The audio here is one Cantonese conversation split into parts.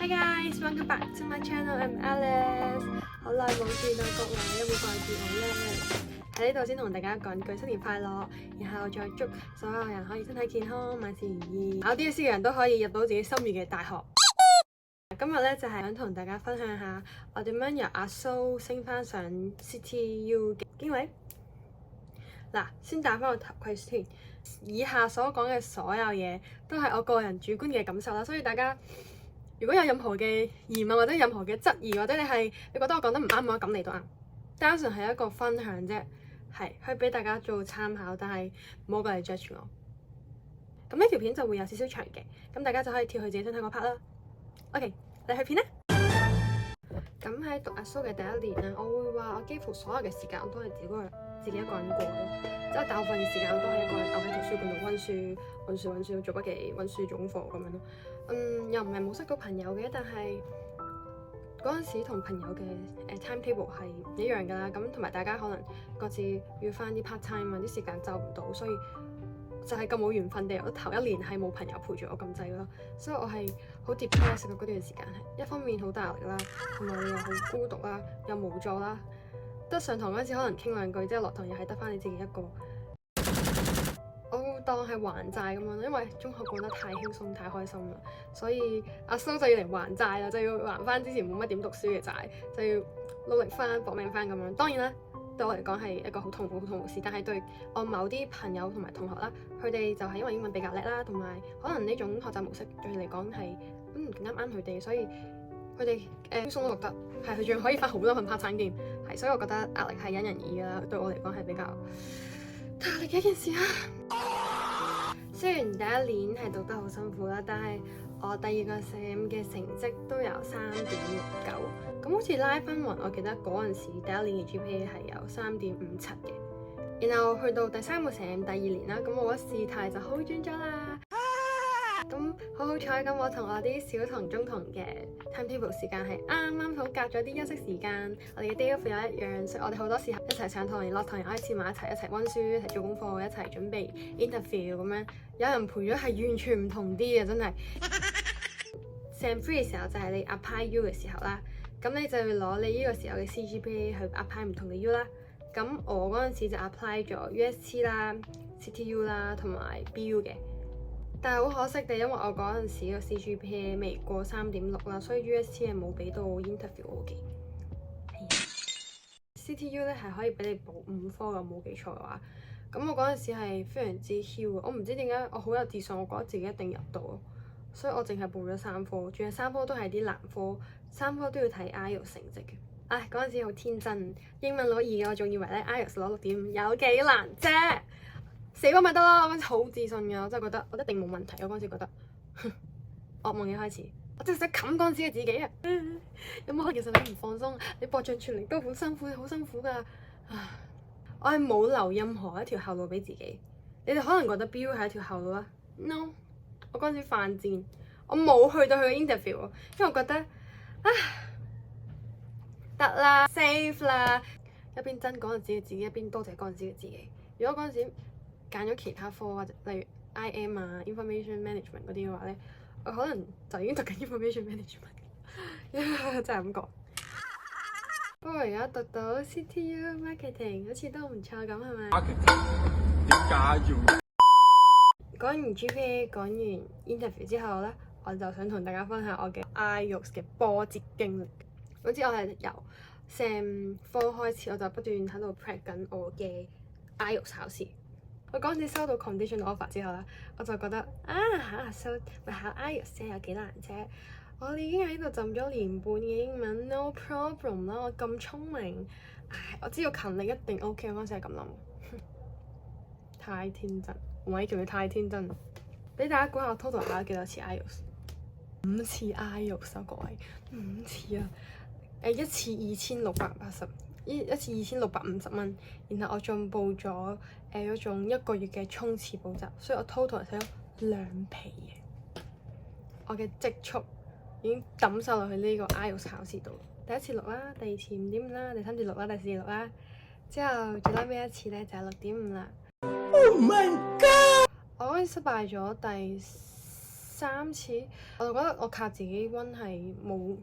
Hi guys, welcome back to my channel. I'm Alice。好耐冇見啦，各位有冇掛住我呢？喺呢度先同大家講句新年快樂，然後再祝所有人可以身體健康，萬事如意，考 DSE 嘅人都可以入到自己心儀嘅大學。今日咧就係想同大家分享下我點樣由阿蘇升翻上 CTU 嘅經歷。嗱，先戴翻個頭盔先。以下所講嘅所有嘢都係我個人主觀嘅感受啦，所以大家如果有任何嘅疑問或者任何嘅質疑，或者你覺得我講得唔啱嘅話，咁你都啱，單純係一個分享啫，係可以俾大家做參考，但係唔好過嚟 judge 我。咁呢條片就會有少少長嘅，咁大家就可以跳去自己想睇嗰 part 啦。OK， 嚟去片啦。咁喺讀阿蘇嘅第一年咧，我會話我幾乎所有嘅時間我都係自己一個人過咯，即係大部分嘅時間我都係一個人，我喺圖書館度溫書、做筆記、溫書、總課咁樣咯。又唔係冇識到朋友嘅，但係嗰陣時同朋友嘅timetable 係一樣㗎啦。咁同埋大家可能各自要翻啲 part time 啊，啲時間就唔到，所以就係咁冇緣分地，我頭一年係冇朋友陪住我咁滯咯。所以我係好 depressed 嘅嗰段時間，係一方面好大壓力啦，同埋你又好孤獨啦，又無助啦。得上堂嗰陣時可能傾兩句，之後落堂又係得翻你自己一個。我當係還債咁樣，因為中學過得太輕鬆太開心啦，所以阿蘇就要嚟還債啦，就要還翻之前冇乜點讀書嘅債，就要努力翻搏命翻咁樣。當然啦，對我嚟講係一個好痛苦嘅事，但係對我某啲朋友同埋同學啦，佢哋就係因為英文比較叻啦，同埋可能呢種學習模式對佢嚟講係啱佢哋，所以佢哋輕鬆都讀得係，佢仲可以翻好多份 part time 添，係，所以我覺得壓力係因人而異啦。對我嚟講係比較大壓力嘅一件事啦。雖然第一年係讀得好辛苦啦，但係我第二個 Sem 嘅成績都有3.69，咁好似拉分勻，我記得嗰陣時第一年嘅 GPA 係有3.57嘅。然後去到第三個 Sem 第二年啦，咁我覺得事態就好轉咗啦。咁好彩咁，我同我啲小同中同嘅 timetable 時間係啱好隔咗啲休息時間，我哋嘅 day off 又一樣，所以我哋好多時候一齊上堂，落堂又可以黐埋一齊溫書，一齊做功課，一齊準備 interview 咁樣，有人陪咗係完全唔同啲嘅，真係。Sem 3嘅時候就係你 apply U 嘅時候啦，咁你就要攞你呢個時候嘅 CGPA 去 apply 唔同嘅 U 啦。咁我嗰陣時就 apply 咗 UST 啦、CTU 啦同埋 BU 嘅。但係好可惜地，因為我嗰陣時個 CGPA 未過3.6啦，所以 UST 係冇俾到 interview 我嘅。CTU 咧係可以俾你補5科嘅，冇記錯嘅話。咁我嗰陣時係非常之囂，我唔知點解我好有自信，我覺得自己一定入到，所以我淨係報咗3科，仲有3科都係啲難科，3科都要睇 IELTS 成績嘅。唉，嗰陣時好天真，英文攞2嘅，我仲以為咧 IELTS 攞6.5有幾難啫。死過咪得咯！我嗰陣時好自信㗎，我真係覺得我一定冇問題。我嗰陣時覺得噩夢嘅開始，我真係想冚嗰陣時嘅自己啊！有冇可能其實你唔放鬆，你搏盡全力都好辛苦，好辛苦㗎。我係冇留任何一條後路俾自己。你哋可能覺得 BU 係一條後路啊 ？No， 我嗰陣時犯賤，我冇去到佢嘅 interview，因為我覺得得啦 ，safe 啦，一邊憎嗰陣時嘅自己，一邊多謝嗰陣時嘅自己。如果嗰陣時揀咗其他科或者例如 IM 啊、Information Management 嗰啲嘅話咧，我可能就已經讀緊 Information Management 真係咁講。不過而家讀到 CTU Marketing 好似都唔錯咁，係咪？ Marketing 點解要？講完 GPA 講完 interview 之後咧，我就想同大家分享我嘅 IELTS 嘅波折經歷。總之我係由 Sem 4開始，我就不斷喺度 prep 緊我嘅 IELTS 考試。我嗰陣時收到 conditional offer 之後啦，我就覺得考 IELTS 有幾難啫！我已經喺度浸咗年半嘅英文 ，no problem 啦！我咁聰明，我知道勤力一定 OK。我嗰陣時係咁諗，太天真，唔係仲要太天真。俾大家估下我 total 考咗幾多次 IELTS？5次 IELTS 啊，各位，5次啊！一次2680。一次2650蚊，然後我仲報咗嗰種1個月嘅衝刺補習，所以我 total 係使咗2皮嘢。我嘅積蓄已經抌晒落去呢個 IELTS 考試度。第一次6啦，第二次5.5啦，第三次6啦，第四次6啦，之後最拉尾一次咧就係6.5啦。Oh my god！我嗰陣失敗咗第3次，我就覺得我靠自己溫係冇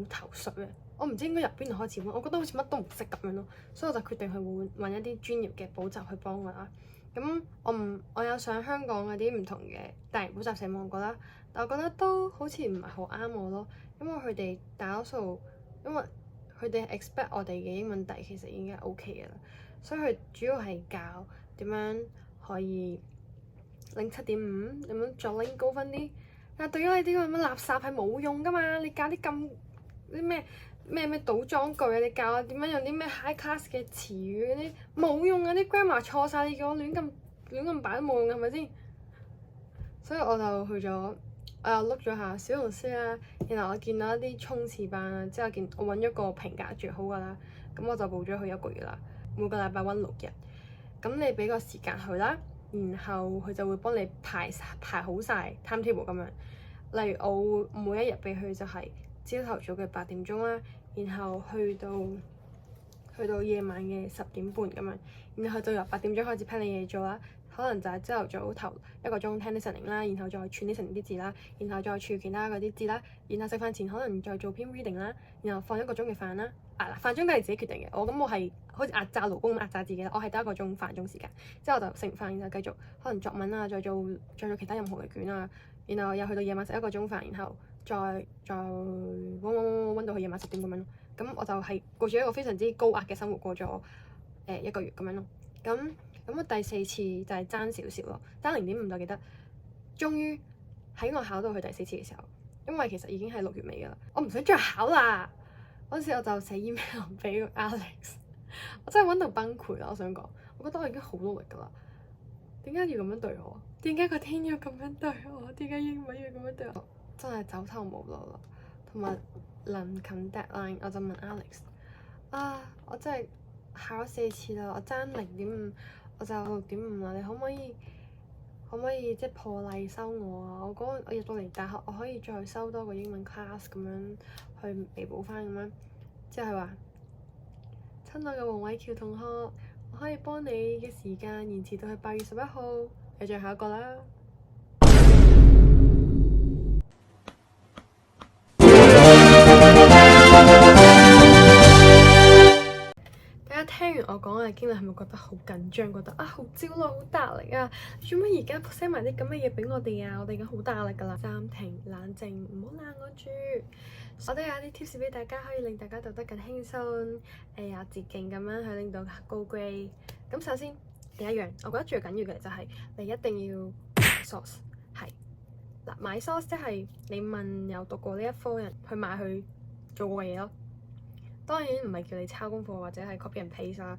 頭緒嘅。我唔知應該由邊度開始溫，我覺得好似乜都唔識咁樣咯，所以我就決定去揾一啲專業嘅補習去幫我啦。咁我有上香港嗰啲唔同嘅大型補習社網過啦，但我覺得都好似唔係好啱我咯，因為佢哋大多數因為佢哋 expect 我哋嘅英文底其實已經係 OK 嘅啦，所以佢主要係教點樣可以拎7.5，點樣再拎高分啲。但係對於你啲咁嘅垃圾係冇用噶嘛，你教啲啲咩倒裝句啊，你教我點樣用啲咩 high class 嘅詞語嗰啲冇用啊，啲 grammar 錯晒，你叫我亂咁擺都冇用，係咪先？所以我就去咗，我又碌咗下小紅書啦，然後我見到一啲衝刺班啦，之後我揾咗個評價最好噶啦，咁我就報咗佢1個月啦，每個禮拜溫6日，咁你俾個時間佢啦，然後佢就會幫你排好晒 timetable 咁樣。例如我每一日俾佢就係朝頭早嘅8點鐘啦，然後去到夜晚嘅10點半咁樣，然後就由8點鐘開始 plan 你嘢做啦。可能就係朝頭早頭1個鐘聽 listening 啦，然後再串 listening 啲字啦，然後再串其他嗰啲字啦，然後食飯前可能再做篇 reading 啦，然後放1個鐘嘅飯啦。飯鐘都係自己決定嘅，我係好似壓榨勞工咁壓榨自己啦。我係得1個鐘飯鐘時間，之後就食完飯然後繼續可能作文啊，再做其他任何嘅卷啊，然後又去到夜晚食1個鐘飯，然後再溫到去夜晚10點咁樣咯。咁我就係過住一個非常之高壓嘅生活，過咗1個月咁樣咯。咁我第4次就係爭少少咯，爭0.5就記得。終於喺我考到去第4次嘅時候，因為其實已經係6月尾噶啦，我唔想再考啦。嗰時我就寫 email 俾 Alex， 我真係溫到崩潰啦！我想講，我覺得我已經好努力噶啦，點解要咁樣對我？點解個天要咁樣對我？點解英文要咁樣對我？真係走投無路啦，同埋臨近 deadline， 我就問 Alex 我真係考咗4次啦，我爭0.5，我就6.5啦，你可唔可以即係破例收我啊？我入到嚟大學，我可以再收多個英文 class 咁樣去彌補翻咁樣。之後佢話：親愛嘅黃偉喬同學，我可以幫你嘅時間延遲到去8月11號，你再考一個啦。聽完我講嘅經歷，係咪覺得好緊張？覺得好焦慮、好大壓力啊！做乜而家 send 埋啲咁嘅嘢俾我哋啊？我哋已經好大壓力噶啦！暫停，冷靜，唔好冷我住。我都有啲 tips 俾大家，可以令大家讀得更輕鬆，有捷徑咁樣去令到高 grade。咁首先第一樣，我覺得最緊要嘅就係你一定要買 source。係嗱，買 source 即係你問有讀過呢一科人去買佢做過嘅嘢咯。當然唔係叫你抄功課或者係 copy and paste 啦，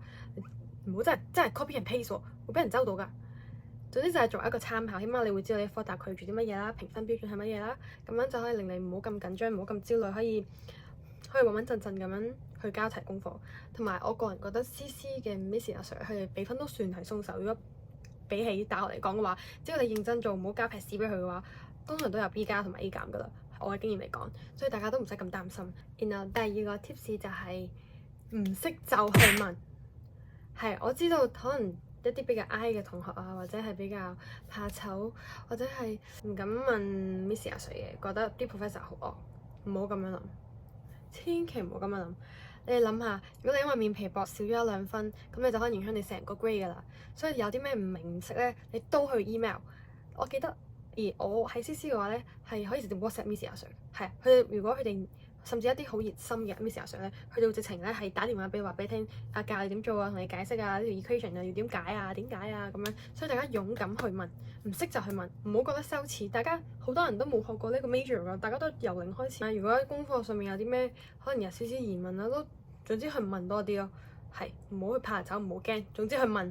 唔好真係 copy and paste 喎，會俾人周到噶。總之就係作為一個參考，起碼你會知道你一科答佢住啲乜嘢啦，評分標準係乜嘢啦，咁樣就可以令你唔好咁緊張，唔好咁焦慮，可以穩穩陣陣咁樣去交齊功課。同埋我個人覺得 CC 嘅 Miss 阿 Sir 佢哋俾分都算係鬆手，如果比起大學嚟講嘅話，只要你認真做，唔好交撇屎俾佢嘅話，通常都有 B 加同埋 A 減噶啦。我嘅經驗嚟講，所以大家都唔使咁擔心。然後第二個 tips 就係唔識就去問。係，我知道可能一啲比較 I 嘅同學啊，或者係比較怕醜，或者係唔敢問 Miss 阿 Sir 嘅，覺得啲 professor 好惡，唔好咁樣諗，千祈唔好咁樣諗。你哋諗下，如果你因為面皮薄少咗1-2分，咁你就可能影響你成個 grade 噶啦。所以有啲咩唔明唔識咧，你都去 email。我記得。而我喺 CC 嘅話咧，係可以直接 WhatsApp Miss 阿 Sir， 係如果佢哋甚至一啲好熱心嘅 Miss 阿 Sir 咧，佢哋會直情咧係打電話俾你聽，教你點做啊，同你解釋啊，呢條 equation 啊要點解啊，點解啊咁樣。所以大家勇敢去問，唔識就去問，唔好覺得羞恥。大家好多人都冇學過呢個 major 㗎，大家都由零開始。如果喺功課上面有啲咩可能有少少疑問啊，都總之去問多啲咯，係唔好去怕醜，唔好驚，總之去問，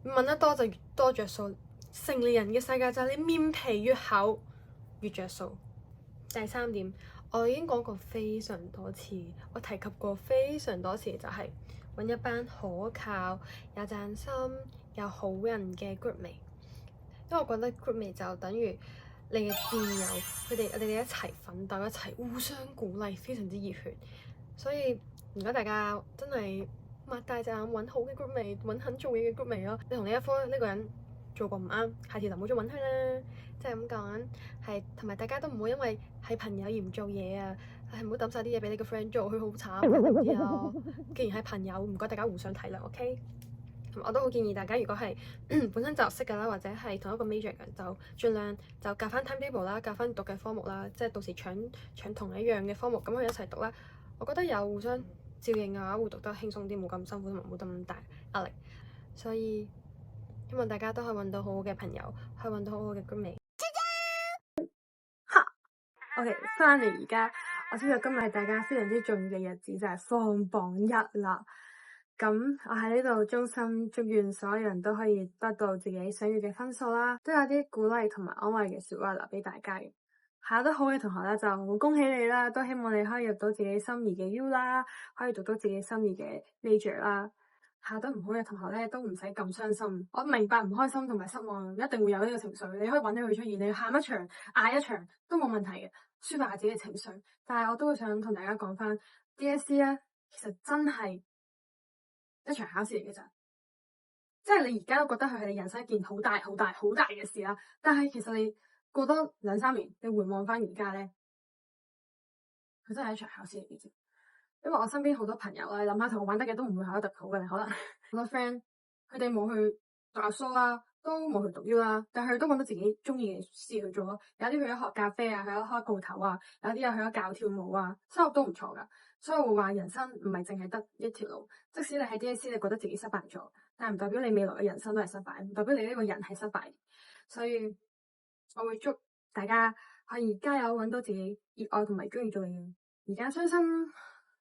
問得多就越多着數。成年人嘅世界就係你面皮越厚越着數。第3點，我已經講過非常多次，我提及過非常多次，就係揾一班可靠、有讚心、有好人嘅 groupmate。因為我覺得 groupmate 就等於你嘅戰友，你哋一齊奮鬥，一齊互相鼓勵，非常之熱血。所以如果大家真係擘大隻眼揾好嘅 groupmate，揾肯做嘢嘅 groupmate咯，你同呢一科呢個人做過唔啱，下次就唔好再揾佢啦。即係咁講，係同埋大家都唔好因為係朋友而唔做嘢啊！係唔好抌晒啲嘢俾你個 friend 做，佢好慘，你知唔知啊？既然係朋友，唔該大家互相體諒，OK？我都好建議大家，如果係本身就識㗎啦，或者係同一個 major 嘅，就盡量就夾翻 timetable 啦，夾翻讀嘅科目啦，即係到時搶同一樣嘅科目咁去一齊讀啦。我覺得有互相照應嘅話，會讀得輕鬆啲，冇咁辛苦同埋冇咁大壓力。所以希望大家都可以揾到好好嘅朋友，可以揾到好好嘅 roommate。哈，OK， 翻嚟而家，我知道今日係大家非常之重要嘅日子，就係放榜日啦。咁我喺呢度衷心祝願所有人都可以得到自己想要嘅分數啦，都有啲鼓勵同埋安慰嘅說話留俾大家嘅。考得好嘅同學咧，就好恭喜你啦，都希望你可以入到自己心儀嘅 U 啦，可以讀到自己心儀嘅 major 啦。考得唔好嘅同學咧，都唔使咁傷心。我明白唔開心同埋失望一定會有呢個情緒，你可以揾到佢出現，你喊一場嗌一場都冇問題嘅，抒發下自己嘅情緒。但係我都會想同大家講翻 DSE 咧，其實真係一場考試嚟嘅咋，即係你而家都覺得佢係你人生一件好大嘅事啦。但係其實你過多2-3年，你回望翻而家咧，佢真係一場考試嚟嘅啫。因為我身邊好多朋友咧，諗下同我玩得嘅都唔會考得特別好嘅，可能好多 friend 佢哋冇去讀書啦，都冇去讀 U 啦，但係佢都揾到自己中意嘅事去做咯。有啲去咗學咖啡啊，去咗開鋪頭啊，有啲又去咗教跳舞啊，收入都唔錯噶。所以我會話人生唔係淨係得一條路，即使你喺 DSE 你覺得自己失敗咗，但係唔代表你未來嘅人生都係失敗，唔代表你呢個人係失敗。所以我會祝大家可以加油，揾到自己熱愛同埋中意做嘅嘢。而家傷心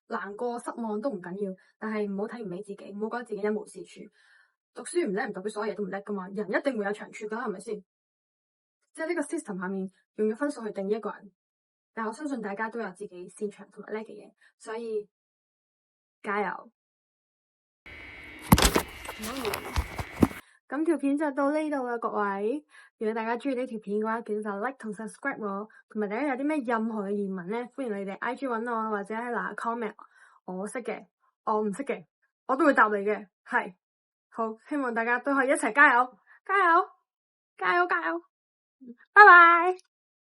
難過失望都唔緊要，但係唔好睇唔起自己，唔好覺得自己一無是處。讀書唔叻唔代表所有嘢都唔叻噶嘛，人一定會有長處噶，係咪先？即係呢個 system 下面用咗分數去定義一個人，但我相信大家都有自己擅長同埋叻嘅嘢，所以加油！咁條片就到呢度啦，各位。如果大家中意呢條片嘅話，記得就 like 同 subscribe 我。同埋大家有啲咩任何嘅疑問咧，歡迎你哋 IG 揾我，或者喺嗱 comment。我識嘅，我唔識嘅，我都會答你嘅。係，好，希望大家都可以一齊加油，加油，加油，加油！拜拜。